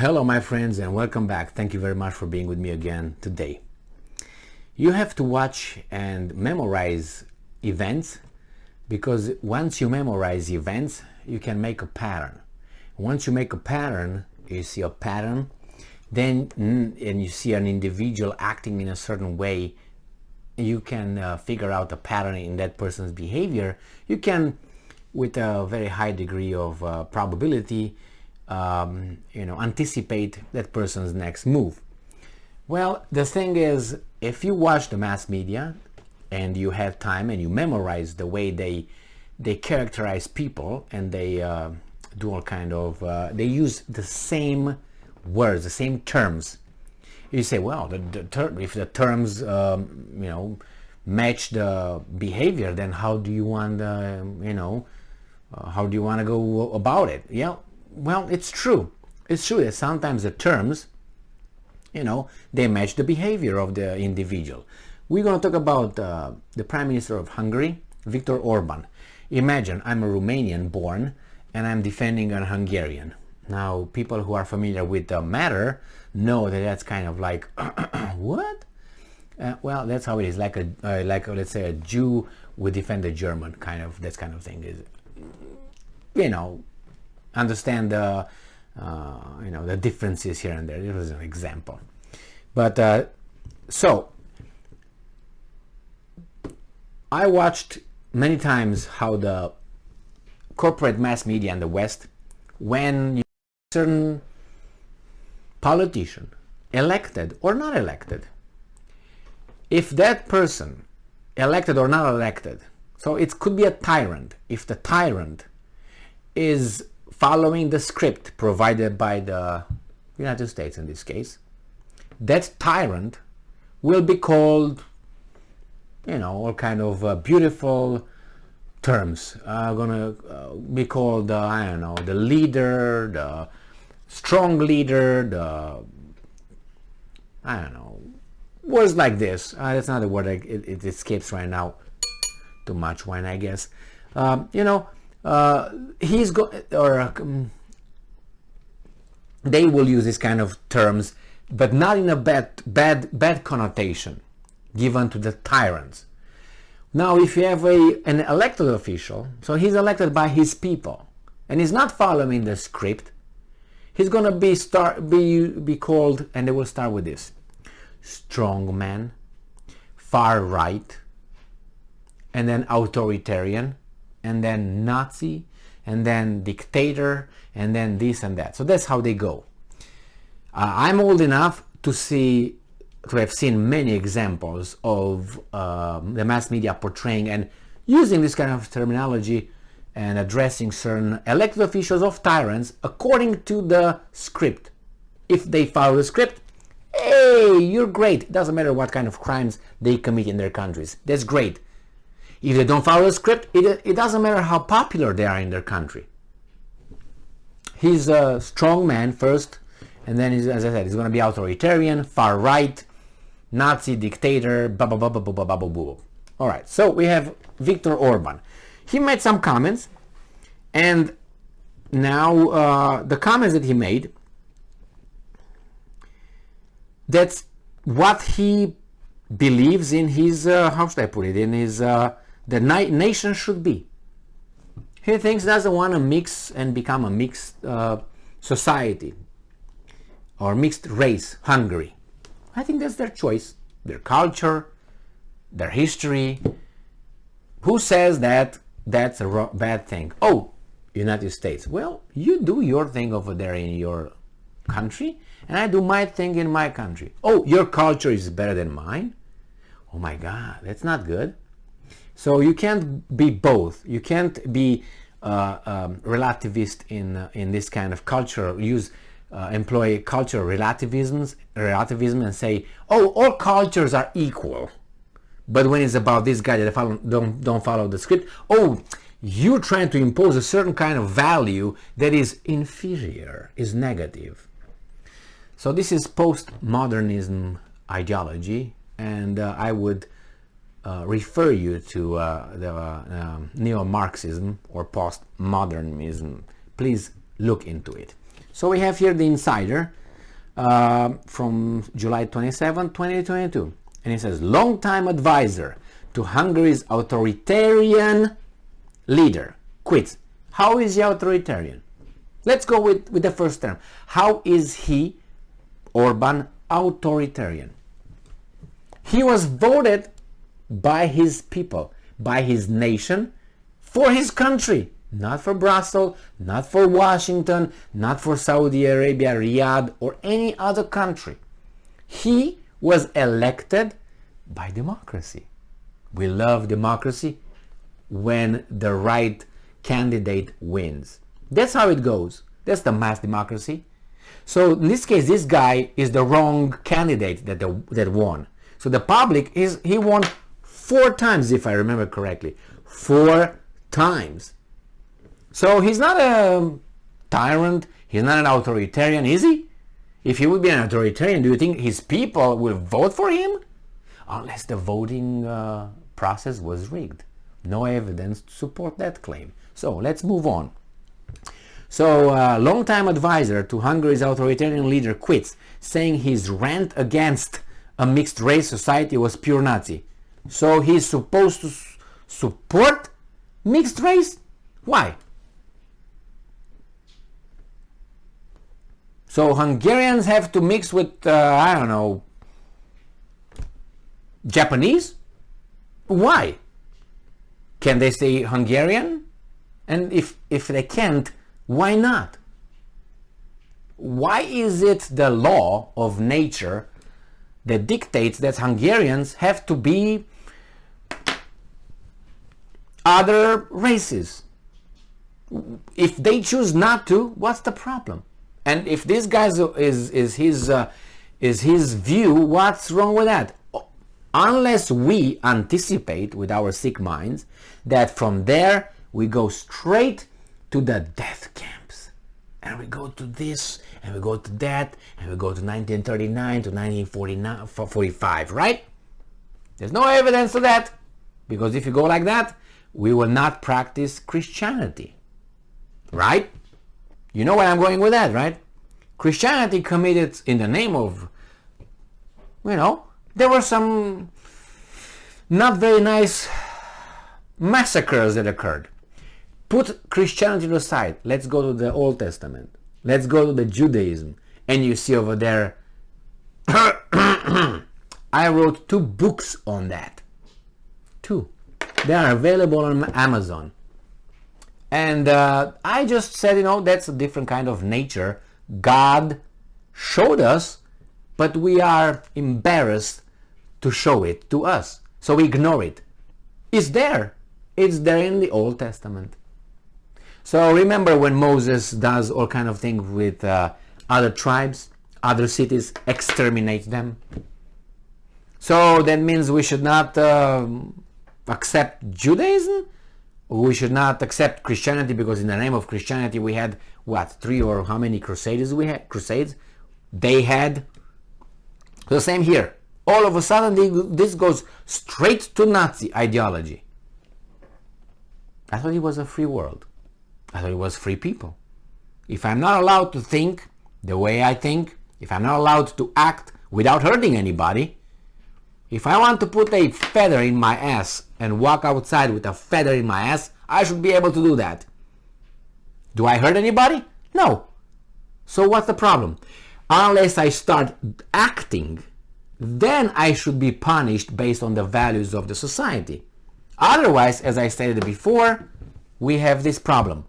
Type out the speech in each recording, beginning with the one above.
Hello my friends and welcome back. Thank you very much for being with me again today. You have to watch and memorize events because once you memorize events you can make a pattern. Once you make a pattern, you see a pattern, then and you see an individual acting in a certain way, you can figure out a pattern in that person's behavior. You can, with a very high degree of probability, anticipate that person's next move. Well, the thing is, if you watch the mass media and you have time and you memorize the way they characterize people, and they do all kind of they use the same words, the same terms. You say, well, if the terms match the behavior, then how do you want how do you want to go about it? Yeah, well, it's true. It's true that sometimes the terms, they match the behavior of the individual. We're going to talk about the Prime Minister of Hungary, Viktor Orban. Imagine I'm a Romanian born and I'm defending a Hungarian. Now, people who are familiar with the matter know that that's kind of like, what? Well, that's how it is. Like let's say a Jew would defend a German, kind of, that kind of thing is, understand the the differences here and there. This was an example, but so I watched many times how the corporate mass media in the West, when certain politician, elected or not elected, if that person, elected or not elected, so it could be a tyrant, if the tyrant is following the script provided by the United States in this case, that tyrant will be called, all kind of beautiful terms. Gonna be called, I don't know, the leader, the strong leader, the, I don't know, words like this. That's not a word, it escapes right now. Too much wine, I guess. They will use this kind of terms, but not in a bad connotation given to the tyrants. Now, if you have an elected official, so he's elected by his people, and he's not following the script, he's gonna be called, and they will start with this: strong man, far right, and then authoritarian, and then Nazi, and then dictator, and then this and that. So that's how they go. I'm old enough to have seen many examples of the mass media portraying and using this kind of terminology and addressing certain elected officials of tyrants according to the script. If they follow the script, hey, you're great. It doesn't matter what kind of crimes they commit in their countries. That's great. If they don't follow the script, it doesn't matter how popular they are in their country. He's a strong man first, and then, as I said, he's going to be authoritarian, far right, Nazi, dictator, blah, blah, blah, blah, blah, blah, blah, blah. All right, so we have Viktor Orban. He made some comments, and now the comments that he made, that's what he believes in his, how should I put it, in his, the nation should be. He thinks doesn't want to mix and become a mixed society or mixed race, Hungary. I think that's their choice, their culture, their history. Who says that that's a bad thing? Oh, United States. Well, you do your thing over there in your country, and I do my thing in my country. Oh, your culture is better than mine? Oh my God, that's not good. So you can't be both. You can't be relativist in this kind of culture. Employ cultural relativism and say, oh, all cultures are equal. But when it's about this guy that don't follow the script, oh, you're trying to impose a certain kind of value that is inferior, is negative. So this is postmodernism ideology, and I would refer you to the neo-Marxism or postmodernism. Please look into it. So we have here the Insider from July 27, 2022. And it says, longtime advisor to Hungary's authoritarian leader quits. How is he authoritarian? Let's go with the first term. How is he, Orban, authoritarian? He was voted by his people, by his nation, for his country. Not for Brussels, not for Washington, not for Saudi Arabia, Riyadh, or any other country. He was elected by democracy. We love democracy when the right candidate wins. That's how it goes. That's the mass democracy. So in this case, this guy is the wrong candidate that won. So the public, he won 4 times, if I remember correctly. 4 times. So he's not a tyrant, he's not an authoritarian, is he? If he would be an authoritarian, do you think his people will vote for him? Unless the voting process was rigged. No evidence to support that claim. So let's move on. So longtime advisor to Hungary's authoritarian leader quits, saying his rant against a mixed race society was pure Nazi. So he's supposed to support mixed race? Why? So Hungarians have to mix with, I don't know, Japanese? Why? Can they say Hungarian? And if they can't, why not? Why is it the law of nature that dictates that Hungarians have to be other races? If they choose not to, what's the problem? And if this guy is his view, what's wrong with that? Unless we anticipate with our sick minds that from there we go straight to the death camps, and we go to this, and we go to that, and we go to 1939 to 1945, right? There's no evidence of that, because if you go like that, we will not practice Christianity, right? You know where I'm going with that, right? Christianity committed in the name of, there were some not very nice massacres that occurred. Put Christianity to the side. Let's go to the Old Testament. Let's go to the Judaism. And you see over there, I wrote 2 books on that. 2. They are available on Amazon. And I just said, that's a different kind of nature God showed us, but we are embarrassed to show it to us. So we ignore it. It's there. It's there in the Old Testament. So remember when Moses does all kind of things with other tribes, other cities, exterminate them. So that means we should not accept Judaism? We should not accept Christianity because in the name of Christianity we had, 3 or how many crusades we had? Crusades? They had. The same here. All of a sudden this goes straight to Nazi ideology. I thought it was a free world. I thought it was free people. If I'm not allowed to think the way I think, if I'm not allowed to act without hurting anybody, if I want to put a feather in my ass and walk outside with a feather in my ass, I should be able to do that. Do I hurt anybody? No. So what's the problem? Unless I start acting, then I should be punished based on the values of the society. Otherwise, as I stated before, we have this problem.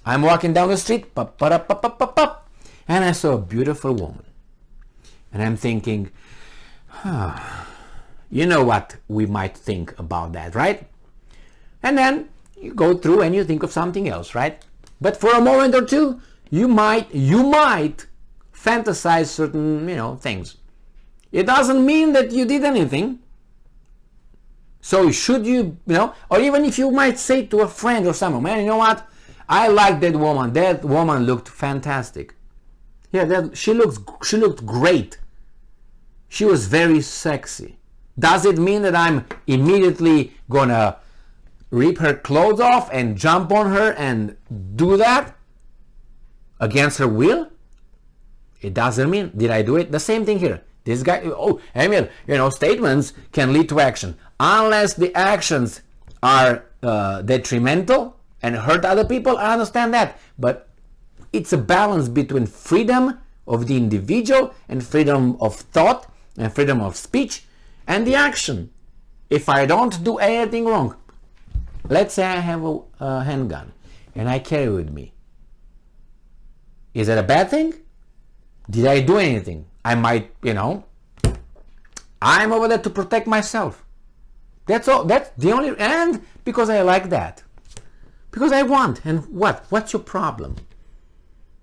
I'm walking down the street, and I saw a beautiful woman. And I'm thinking, you know what we might think about that, right? And then you go through and you think of something else, right? But for a moment or two, you might fantasize certain, things. It doesn't mean that you did anything. So should you, or even if you might say to a friend or someone, man, you know what? I like that woman. That woman looked fantastic. Yeah, she looked great. She was very sexy. Does it mean that I'm immediately gonna rip her clothes off and jump on her and do that? against her will, it doesn't mean, did I do it? The same thing here. This guy, oh, Emil, statements can lead to action. Unless the actions are detrimental and hurt other people, I understand that. But it's a balance between freedom of the individual and freedom of thought and freedom of speech and the action. If I don't do anything wrong, let's say I have a handgun and I carry it with me. Is that a bad thing? Did I do anything? I might, I'm over there to protect myself. That's all. That's the only, and because I like that. Because I want. And what? What's your problem?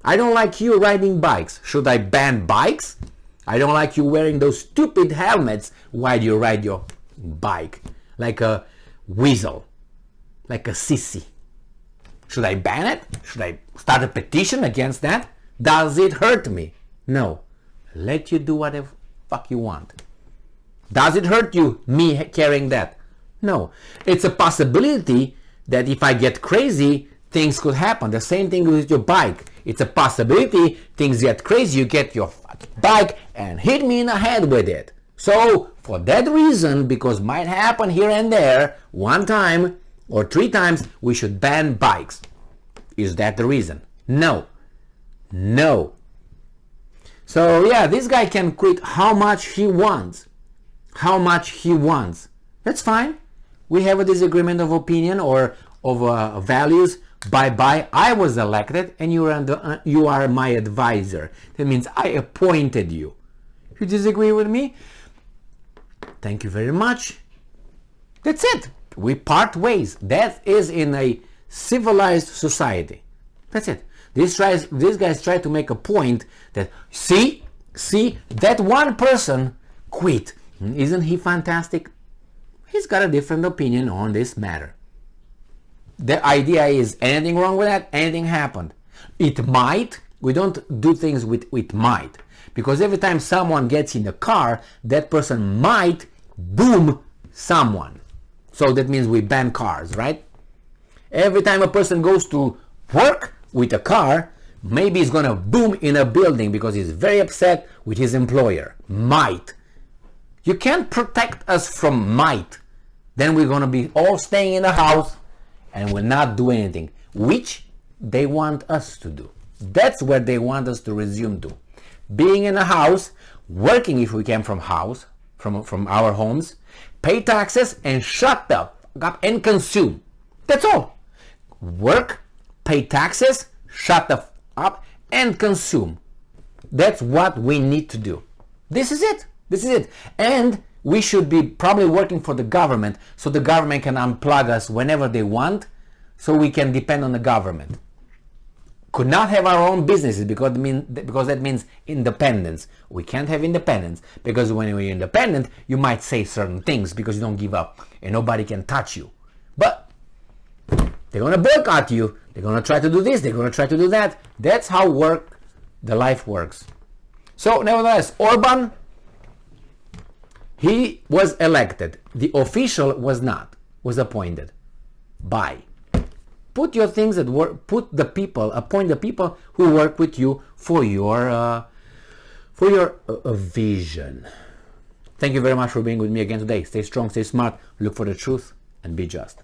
I don't like you riding bikes. Should I ban bikes? I don't like you wearing those stupid helmets while you ride your bike. Like a weasel. Like a sissy. Should I ban it? Should I start a petition against that? Does it hurt me? No. Let you do whatever fuck you want. Does it hurt you, me carrying that? No. It's a possibility that if I get crazy, things could happen. The same thing with your bike. It's a possibility things get crazy, you get your bike and hit me in the head with it. So, for that reason, because might happen here and there, one time or 3 times, we should ban bikes. Is that the reason? No. No. So yeah, this guy can quit how much he wants. How much he wants. That's fine. We have a disagreement of opinion or of values. Bye-bye. I was elected and you are my advisor. That means I appointed you. You disagree with me? Thank you very much. That's it. We part ways. That is in a civilized society. That's it. These guys try to make a point that, see, that one person quit. Isn't he fantastic? He's got a different opinion on this matter. The idea is, anything wrong with that? Anything happened? It might. We don't do things with it might. Because every time someone gets in a car, that person might boom someone. So that means we ban cars, right? Every time a person goes to work with a car, maybe he's gonna boom in a building because he's very upset with his employer. Might. You can't protect us from might. Then we're gonna be all staying in the house and will not do anything, which they want us to do. That's where they want us to resume to. Being in a house, working if we can from our homes, pay taxes and shut the fuck up and consume. That's all. Work, pay taxes, shut the fuck up and consume. That's what we need to do. This is it. This is it. And we should be probably working for the government so the government can unplug us whenever they want so we can depend on the government. Could not have our own businesses because that means independence. We can't have independence because when you're independent, you might say certain things because you don't give up and nobody can touch you. But they're going to boycott you. They're going to try to do this. They're going to try to do that. That's how the life works. So nevertheless, Orban, he was elected. The official was not, was appointed by. Put your things at work, appoint the people who work with you for your vision. Thank you very much for being with me again today. Stay strong, stay smart, look for the truth, and be just.